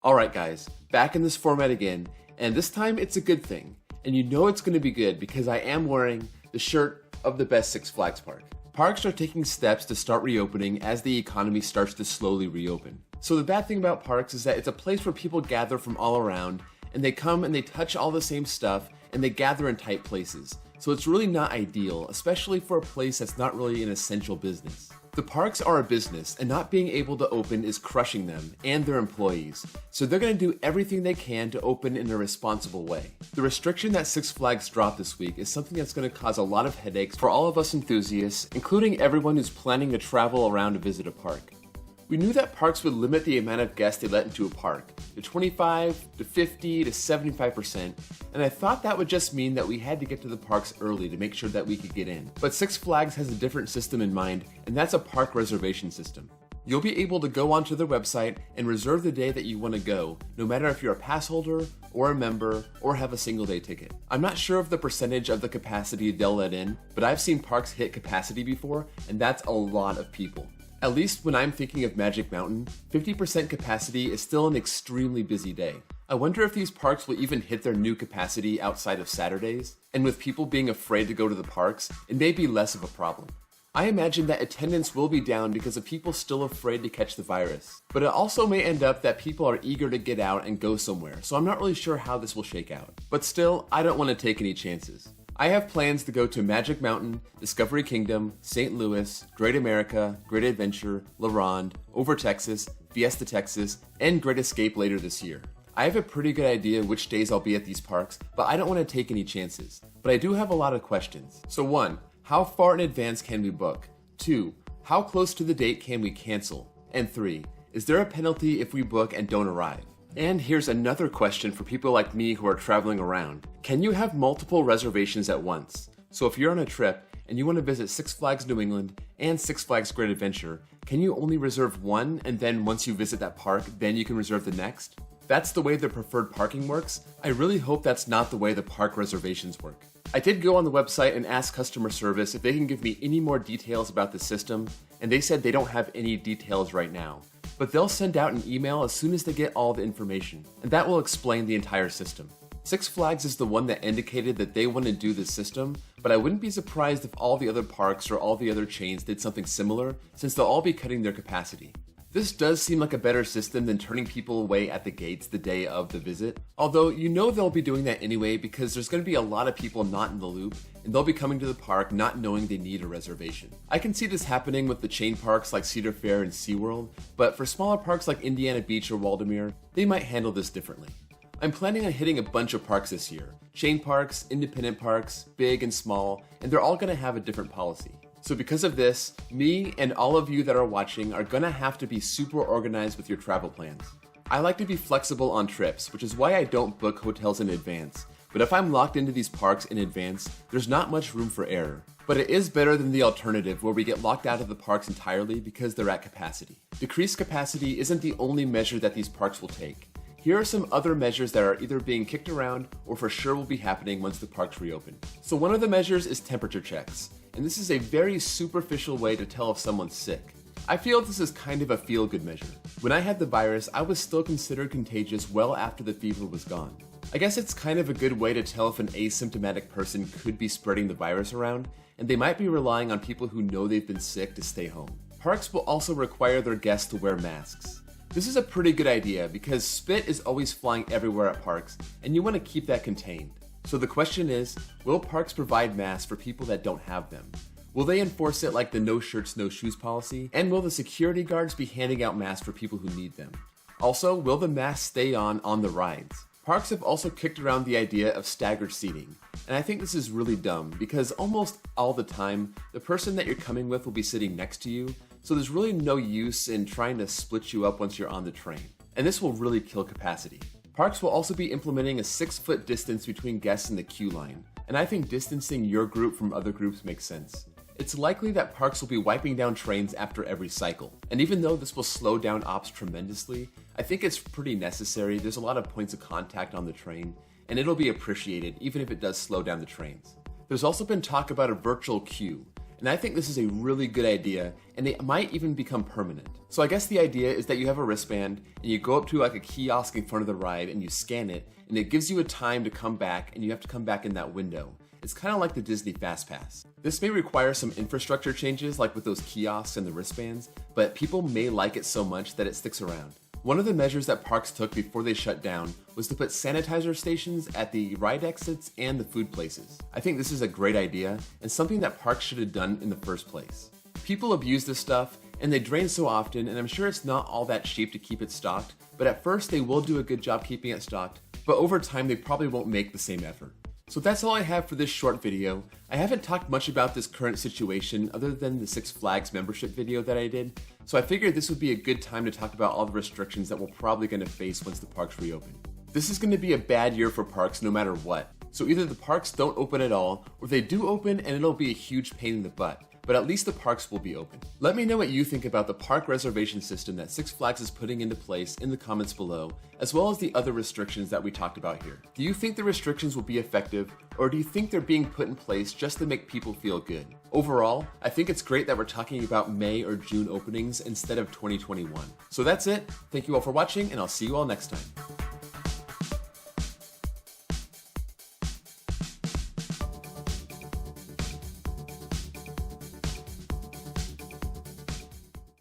Alright guys, back in this format again, and this time it's a good thing. And you know it's going to be good because I am wearing the shirt of the best Six Flags park. Parks are taking steps to start reopening as the economy starts to slowly reopen. So the bad thing about parks is that it's a place where people gather from all around, and they come and they touch all the same stuff, and they gather in tight places. So it's really not ideal, especially for a place that's not really an essential business. The parks are a business, and not being able to open is crushing them and their employees, so they're going to do everything they can to open in a responsible way. The restriction that Six Flags dropped this week is something that's going to cause a lot of headaches for all of us enthusiasts, including everyone who's planning to travel around to visit a park. We knew that parks would limit the amount of guests they let into a park to 25 to 50 to 75%, and I thought that would just mean that we had to get to the parks early to make sure that we could get in. But Six Flags has a different system in mind, and that's a park reservation system. You'll be able to go onto their website and reserve the day that you want to go, no matter if you're a pass holder or a member or have a single day ticket. I'm not sure of the percentage of the capacity they'll let in, but I've seen parks hit capacity before, and that's a lot of people. At least when I'm thinking of Magic Mountain, 50% capacity is still an extremely busy day. I wonder if these parks will even hit their new capacity outside of Saturdays, and with people being afraid to go to the parks, it may be less of a problem. I imagine that attendance will be down because of people still afraid to catch the virus, but it also may end up that people are eager to get out and go somewhere, so I'm not really sure how this will shake out. But still, I don't want to take any chances. I have plans to go to Magic Mountain, Discovery Kingdom, St. Louis, Great America, Great Adventure, La Ronde, Over Texas, Fiesta Texas, and Great Escape later this year. I have a pretty good idea which days I'll be at these parks, but I don't want to take any chances. But I do have a lot of questions. So 1, how far in advance can we book? 2, how close to the date can we cancel? And 3, is there a penalty if we book and don't arrive? And here's another question for people like me who are traveling around. Can you have multiple reservations at once? So if you're on a trip and you want to visit Six Flags New England and Six Flags Great Adventure, can you only reserve one and then once you visit that park, then you can reserve the next? That's the way the preferred parking works. I really hope that's not the way the park reservations work. I did go on the website and ask customer service if they can give me any more details about the system, and they said they don't have any details right now. But they'll send out an email as soon as they get all the information, and that will explain the entire system. Six Flags is the one that indicated that they want to do this system, but I wouldn't be surprised if all the other parks or all the other chains did something similar, since they'll all be cutting their capacity. This does seem like a better system than turning people away at the gates the day of the visit, although you know they'll be doing that anyway because there's going to be a lot of people not in the loop, and they'll be coming to the park not knowing they need a reservation. I can see this happening with the chain parks like Cedar Fair and SeaWorld, but for smaller parks like Indiana Beach or Waldameer, they might handle this differently. I'm planning on hitting a bunch of parks this year. Chain parks, independent parks, big and small, and they're all going to have a different policy. So because of this, me and all of you that are watching are gonna have to be super organized with your travel plans. I like to be flexible on trips, which is why I don't book hotels in advance. But if I'm locked into these parks in advance, there's not much room for error. But it is better than the alternative where we get locked out of the parks entirely because they're at capacity. Decreased capacity isn't the only measure that these parks will take. Here are some other measures that are either being kicked around or for sure will be happening once the parks reopen. So one of the measures is temperature checks. And this is a very superficial way to tell if someone's sick. I feel this is kind of a feel-good measure. When I had the virus, I was still considered contagious well after the fever was gone. I guess it's kind of a good way to tell if an asymptomatic person could be spreading the virus around, and they might be relying on people who know they've been sick to stay home. Parks will also require their guests to wear masks. This is a pretty good idea because spit is always flying everywhere at parks, and you want to keep that contained. So the question is, will parks provide masks for people that don't have them? Will they enforce it like the no shirts, no shoes policy? And will the security guards be handing out masks for people who need them? Also, will the masks stay on the rides? Parks have also kicked around the idea of staggered seating, and I think this is really dumb because almost all the time, the person that you're coming with will be sitting next to you, so there's really no use in trying to split you up once you're on the train. And this will really kill capacity. Parks will also be implementing a 6-foot distance between guests in the queue line, and I think distancing your group from other groups makes sense. It's likely that parks will be wiping down trains after every cycle, and even though this will slow down ops tremendously, I think it's pretty necessary. There's a lot of points of contact on the train, and it'll be appreciated even if it does slow down the trains. There's also been talk about a virtual queue, And I think this is a really good idea, and it might even become permanent. So I guess the idea is that you have a wristband, and you go up to like a kiosk in front of the ride, and you scan it, and it gives you a time to come back, and you have to come back in that window. It's kind of like the Disney Fast Pass. This may require some infrastructure changes like with those kiosks and the wristbands, but people may like it so much that it sticks around. One of the measures that parks took before they shut down was to put sanitizer stations at the ride exits and the food places. I think this is a great idea and something that parks should have done in the first place. People abuse this stuff and they drain so often, and I'm sure it's not all that cheap to keep it stocked, but at first they will do a good job keeping it stocked, but over time they probably won't make the same effort. So that's all I have for this short video. I haven't talked much about this current situation other than the Six Flags membership video that I did, so I figured this would be a good time to talk about all the restrictions that we're probably going to face once the parks reopen. This is going to be a bad year for parks no matter what, so either the parks don't open at all, or they do open and it'll be a huge pain in the butt. But at least the parks will be open. Let me know what you think about the park reservation system that Six Flags is putting into place in the comments below, as well as the other restrictions that we talked about here. Do you think the restrictions will be effective, or do you think they're being put in place just to make people feel good? Overall, I think it's great that we're talking about May or June openings instead of 2021. So that's it. Thank you all for watching, and I'll see you all next time.